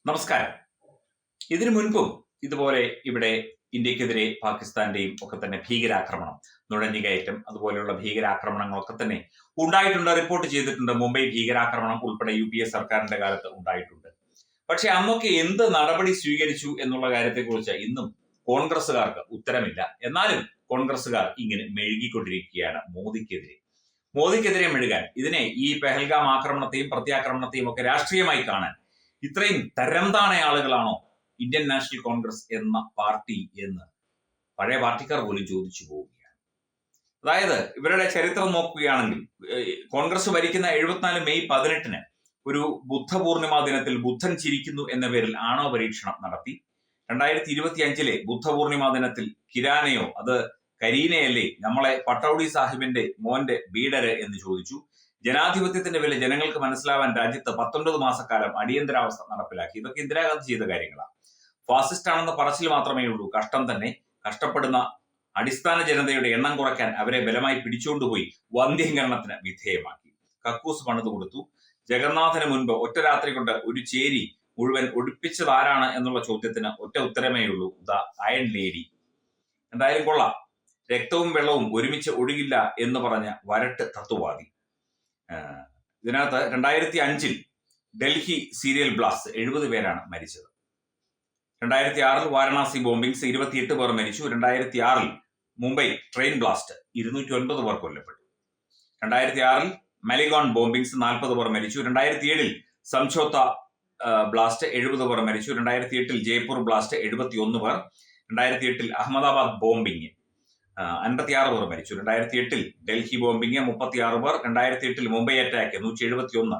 നമസ്കാരം. ഇതിനു മുൻപും ഇതുപോലെ ഇവിടെ ഇന്ത്യക്കെതിരെ പാകിസ്ഥാന്റെയും ഒക്കെ തന്നെ ഭീകരാക്രമണം, നുഴഞ്ഞുകയറ്റം, അതുപോലെയുള്ള ഭീകരാക്രമണങ്ങളൊക്കെ തന്നെ ഉണ്ടായിട്ടുണ്ട്, റിപ്പോർട്ട് ചെയ്തിട്ടുണ്ട്. മുംബൈ ഭീകരാക്രമണം ഉൾപ്പെടെ UPA സർക്കാരിന്റെ കാലത്ത് ഉണ്ടായിട്ടുണ്ട്. പക്ഷെ അന്നൊക്കെ എന്ത് നടപടി സ്വീകരിച്ചു എന്നുള്ള കാര്യത്തെക്കുറിച്ച് ഇന്നും കോൺഗ്രസുകാർക്ക് ഉത്തരമില്ല. എന്നാലും കോൺഗ്രസുകാർ ഇങ്ങനെ മെഴുകിക്കൊണ്ടിരിക്കുകയാണ് മോദിക്കെതിരെ മെഴുകാൻ. ഇതിനെ ഈ പെഹൽഗാം ആക്രമണത്തെയും പ്രത്യാക്രമണത്തെയും ഒക്കെ രാഷ്ട്രീയമായി കാണാൻ ഇത്രയും തരംതാണ ആളുകളാണോ ഇന്ത്യൻ നാഷണൽ കോൺഗ്രസ് എന്ന പാർട്ടി എന്ന് പഴയ പാർട്ടിക്കാർ പോലും ചോദിച്ചു പോവുകയാണ്. അതായത് ഇവരുടെ ചരിത്രം നോക്കുകയാണെങ്കിൽ കോൺഗ്രസ് ഭരിക്കുന്ന 74 മെയ് 18 ഒരു ബുദ്ധപൂർണിമ ദിനത്തിൽ ബുദ്ധൻ ചിരിക്കുന്നു എന്ന പേരിൽ ആണവ പരീക്ഷണം നടത്തി. 2025 ബുദ്ധപൂർണിമ ദിനത്തിൽ കിരാനയോ അത് കരീനയല്ലേ നമ്മളെ പട്ടൌഡി സാഹിബിന്റെ മോന്റെ ബീഡര് എന്ന് ചോദിച്ചു. ജനാധിപത്യത്തിന്റെ വില ജനങ്ങൾക്ക് മനസ്സിലാവാൻ രാജ്യത്ത് 19 മാസക്കാലം അടിയന്തരാവസ്ഥ നടപ്പിലാക്കി. ഇതൊക്കെ ഇന്ദിരാഗാന്ധി ചെയ്ത കാര്യങ്ങളാണ്. ഫാസിസ്റ്റ് ആണെന്ന പറച്ചിൽ മാത്രമേ ഉള്ളൂ. കഷ്ടം തന്നെ. കഷ്ടപ്പെടുന്ന അടിസ്ഥാന ജനതയുടെ എണ്ണം കുറയ്ക്കാൻ അവരെ ബലമായി പിടിച്ചുകൊണ്ടുപോയി വന്ധ്യംകരണത്തിന് വിധേയമാക്കി. കക്കൂസ് പണിത് കൊടുത്തു. ജഗന്നാഥന് മുൻപ് ഒറ്റ രാത്രി കൊണ്ട് ഒരു ചേരി മുഴുവൻ ഒഴിപ്പിച്ചത് ആരാണ് എന്നുള്ള ചോദ്യത്തിന് ഒറ്റ ഉത്തരമേ ഉള്ളൂ: ദ അയൺ ലേഡി. എന്തായാലും കൊള്ളാം. രക്തവും വെള്ളവും ഒരുമിച്ച് ഒഴുകില്ല എന്ന് പറഞ്ഞ വരട്ട് തത്വവാദി. ഇതിനകത്ത് 2005 ഡൽഹി സീരിയൽ ബ്ലാസ്റ്റ് 70 പേരാണ് മരിച്ചത്. 2006 വാരണാസി ബോംബിങ്സ് 28 പേർ മരിച്ചു. 2006 മുംബൈ ട്രെയിൻ ബ്ലാസ്റ്റ് 209 പേർ കൊല്ലപ്പെട്ടു. 2006 മലിഗോൺ ബോംബിങ്സ് 40 പേർ മരിച്ചു. 2007 സംഝോത്ത ബ്ലാസ്റ്റ് 70 പേർ മരിച്ചു. 2008 ജയ്പൂർ ബ്ലാസ്റ്റ് 71 പേർ. 2008 അഹമ്മദാബാദ് ബോംബിങ് 56 പേർ മരിച്ചു. 2008 ഡൽഹി ബോംബിങ് 36 പേർ. 2008 മുംബൈ അറ്റാക്ക് 171.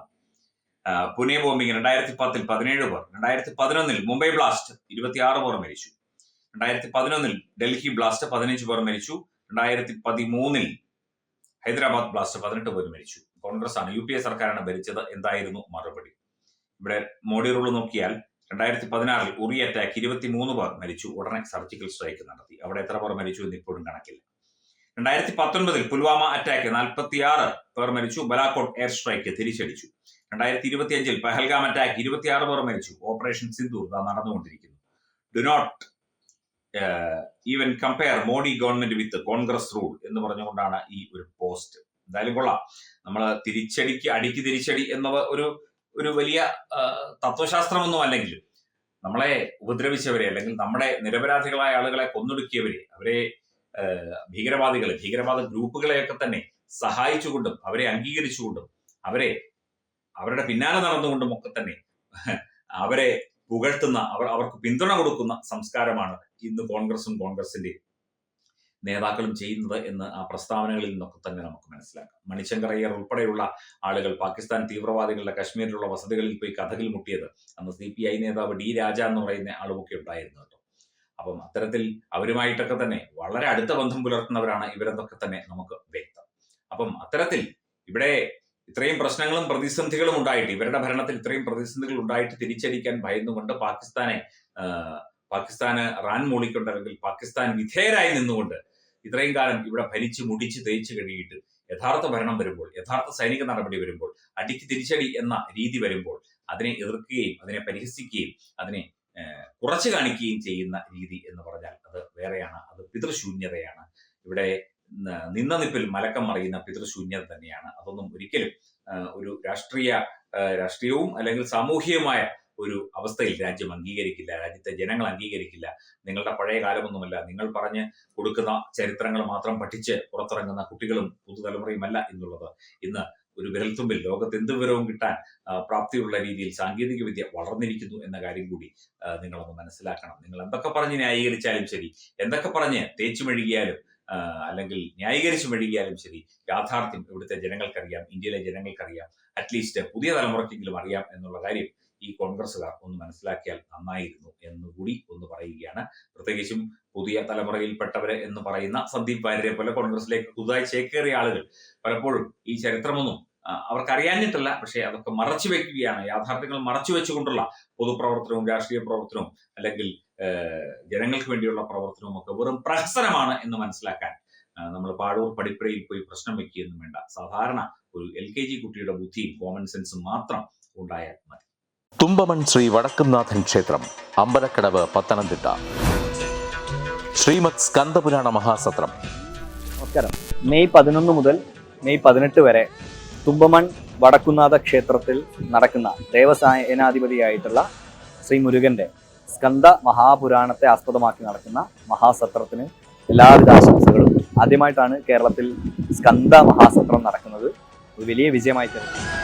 പുനെ ബോംബിങ് 2010 17 പേർ. 2011 മുംബൈ ബ്ലാസ്റ്റ് 26 പേർ മരിച്ചു. 2011 ഡൽഹി ബ്ലാസ്റ്റ് 15 പേർ മരിച്ചു. 2013 ഹൈദരാബാദ് ബ്ലാസ്റ്റ് 18 പേർ മരിച്ചു. കോൺഗ്രസ് ആണ്, UPA സർക്കാരാണ് ഭരിച്ചത്. എന്തായിരുന്നു മറുപടി? ഇവിടെ മോഡി റൂൾ നോക്കിയാൽ 2016 ഉറി അറ്റാക്ക് 23 പേർ മരിച്ചു. ഉടനെ സർജിക്കൽ സ്ട്രൈക്ക് നടത്തി. അവിടെ എത്ര പേർ മരിച്ചു എന്ന് ഇപ്പോഴും കണക്കില്ല. 2019 പുൽവാമ അറ്റാക്ക് 46 പേർ മരിച്ചു. ബലാക്കോട്ട് എയർ സ്ട്രൈക്ക് തിരിച്ചടിച്ചു. 2025 പഹൽഗാം അറ്റാക്ക് 26 പേർ മരിച്ചു. ഓപ്പറേഷൻ സിന്ദൂർ നടന്നുകൊണ്ടിരിക്കുന്നു. Do not even compare Modi government with Congress rule എന്ന് പറഞ്ഞുകൊണ്ടാണ് ഈ ഒരു പോസ്റ്റ്. എന്തായാലും കൊള്ളാം. നമ്മൾ അടിക്ക് തിരിച്ചടി എന്നത് ഒരു വലിയ തത്വശാസ്ത്രമൊന്നും അല്ലെങ്കിലും നമ്മളെ ഉപദ്രവിച്ചവരെ അല്ലെങ്കിൽ നമ്മുടെ നിരപരാധികളായ ആളുകളെ കൊന്നൊടുക്കിയവരെ, അവരെ ഭീകരവാദ ഗ്രൂപ്പുകളെയൊക്കെ തന്നെ സഹായിച്ചുകൊണ്ടും അവരെ അംഗീകരിച്ചുകൊണ്ടും അവരുടെ പിന്നാലെ നടന്നുകൊണ്ടും ഒക്കെ തന്നെ അവരെ പുകഴ്ത്തുന്ന, അവർക്ക് പിന്തുണ കൊടുക്കുന്ന സംസ്കാരമാണ് ഇന്ന് കോൺഗ്രസിന്റെ നേതാക്കളും ചെയ്യുന്നത് എന്ന് ആ പ്രസ്താവനകളിൽ നിന്നൊക്കെ തന്നെ നമുക്ക് മനസ്സിലാക്കാം. മണിശങ്കർ അയ്യർ ഉൾപ്പെടെയുള്ള ആളുകൾ പാകിസ്ഥാൻ തീവ്രവാദികളുടെ കശ്മീരിലുള്ള വസതികളിൽ പോയി കഥകിൽ മുട്ടിയത് അന്ന് CPI നേതാവ് D രാജ എന്ന് പറയുന്ന ആളുമൊക്കെ ഉണ്ടായിരുന്നു കേട്ടോ. അപ്പം അത്തരത്തിൽ അവരുമായിട്ടൊക്കെ തന്നെ വളരെ അടുത്ത ബന്ധം പുലർത്തുന്നവരാണ് ഇവരെന്നൊക്കെ തന്നെ നമുക്ക് വ്യക്തം. അപ്പം അത്തരത്തിൽ ഇവിടെ ഇത്രയും പ്രശ്നങ്ങളും പ്രതിസന്ധികളും ഉണ്ടായിട്ട്, ഇവരുടെ ഭരണത്തിൽ ഇത്രയും പ്രതിസന്ധികൾ ഉണ്ടായിട്ട് തിരിച്ചടിക്കാൻ ഭയന്നുകൊണ്ട് പാകിസ്ഥാന് റാൻ മൂളിക്കൊണ്ട് അല്ലെങ്കിൽ പാകിസ്ഥാൻ വിധേയരായി നിന്നുകൊണ്ട് ഇത്രയും കാലം ഇവിടെ ഭരിച്ച് മുടിച്ച് തേച്ച് കഴിയിട്ട് യഥാർത്ഥ ഭരണം വരുമ്പോൾ, യഥാർത്ഥ സൈനിക നടപടി വരുമ്പോൾ, അടിക്ക് തിരിച്ചടി എന്ന രീതി വരുമ്പോൾ അതിനെ എതിർക്കുകയും അതിനെ പരിഹസിക്കുകയും അതിനെ കുറച്ചു കാണിക്കുകയും ചെയ്യുന്ന രീതി എന്ന് പറഞ്ഞാൽ അത് വേറെയാണ്. അത് പിതൃശൂന്യതയാണ്. ഇവിടെ നിന്ന നിപ്പിൽ മലക്കം മറിയുന്ന പിതൃശൂന്യത തന്നെയാണ്. അതൊന്നും ഒരിക്കലും ഒരു രാഷ്ട്രീയവും അല്ലെങ്കിൽ സാമൂഹികമായ ഒരു അവസ്ഥയിൽ രാജ്യം അംഗീകരിക്കില്ല, രാജ്യത്തെ ജനങ്ങൾ അംഗീകരിക്കില്ല. നിങ്ങളുടെ പഴയ കാലമൊന്നുമല്ല, നിങ്ങൾ പറഞ്ഞ് കൊടുക്കുന്ന ചരിത്രങ്ങൾ മാത്രം പഠിച്ച് പുറത്തിറങ്ങുന്ന കുട്ടികളും പുതുതലമുറയുമല്ല എന്നുള്ളത്. ഇന്ന് ഒരു വിരൽത്തുമ്പിൽ ലോകത്ത് എന്ത് വിവരവും കിട്ടാൻ പ്രാപ്തിയുള്ള രീതിയിൽ സാങ്കേതിക വിദ്യ വളർന്നിരിക്കുന്നു എന്ന കാര്യം കൂടി നിങ്ങളൊന്ന് മനസ്സിലാക്കണം. നിങ്ങൾ എന്തൊക്കെ പറഞ്ഞ് ന്യായീകരിച്ചാലും ശരി, എന്തൊക്കെ പറഞ്ഞ് തേച്ചു മെഴുകിയാലും അല്ലെങ്കിൽ ന്യായീകരിച്ചു മെഴുകിയാലും ശരി, യാഥാർത്ഥ്യം ഇവിടുത്തെ ജനങ്ങൾക്കറിയാം, ഇന്ത്യയിലെ ജനങ്ങൾക്കറിയാം. അറ്റ്ലീസ്റ്റ് പുതിയ തലമുറയ്ക്കെങ്കിലും അറിയാം എന്നുള്ള കാര്യം ഈ കോൺഗ്രസുകാർ ഒന്ന് മനസ്സിലാക്കിയാൽ നന്നായിരുന്നു എന്നുകൂടി ഒന്ന് പറയുകയാണ്. പ്രത്യേകിച്ചും പുതിയ തലമുറയിൽപ്പെട്ടവരെ എന്ന് പറയുന്ന സന്ദീപ് വാര്യരെ പോലെ കോൺഗ്രസിലേക്ക് പുതുതായി ചേക്കേറിയ ആളുകൾ പലപ്പോഴും ഈ ചരിത്രമൊന്നും അവർക്കറിയാഞ്ഞിട്ടല്ല, പക്ഷെ അതൊക്കെ മറച്ചു വെക്കുകയാണ്. യാഥാർത്ഥ്യങ്ങൾ മറച്ചു വെച്ചുകൊണ്ടുള്ള പൊതുപ്രവർത്തനവും രാഷ്ട്രീയ പ്രവർത്തനവും അല്ലെങ്കിൽ ജനങ്ങൾക്ക് വേണ്ടിയുള്ള പ്രവർത്തനവും ഒക്കെ വെറും പ്രഹസനമാണ് എന്ന് മനസ്സിലാക്കാൻ നമ്മൾ പാഴൂർ പടിപ്പുരയിൽ പോയി പ്രശ്നം വെക്കുകയൊന്നും വേണ്ട. സാധാരണ ഒരു LKG കുട്ടിയുടെ ബുദ്ധിയും കോമൺ സെൻസും മാത്രം ഉണ്ടായാൽ മതി. തുമ്പമൺ ശ്രീ വടക്കുംനാഥൻ ക്ഷേത്രം, അമ്പലക്കടവ്, പത്തനംതിട്ട. ശ്രീമദ് സ്കന്ദപുരാണ മഹാസത്രം. നമസ്കാരം. മെയ് 11 മുതൽ മെയ് 18 വരെ തുമ്പമൺ വടക്കുംനാഥ ക്ഷേത്രത്തിൽ നടക്കുന്ന ദേവസേനാധിപതിയായിട്ടുള്ള ശ്രീ മുരുകന്റെ സ്കന്ദ മഹാപുരാണത്തെ ആസ്പദമാക്കി നടക്കുന്ന മഹാസത്രത്തിന് എല്ലാവിധ ആശംസകളും. ആദ്യമായിട്ടാണ് കേരളത്തിൽ സ്കന്ദ മഹാസത്രം നടക്കുന്നത്. ഒരു വലിയ വിജയമായി തീർന്നു.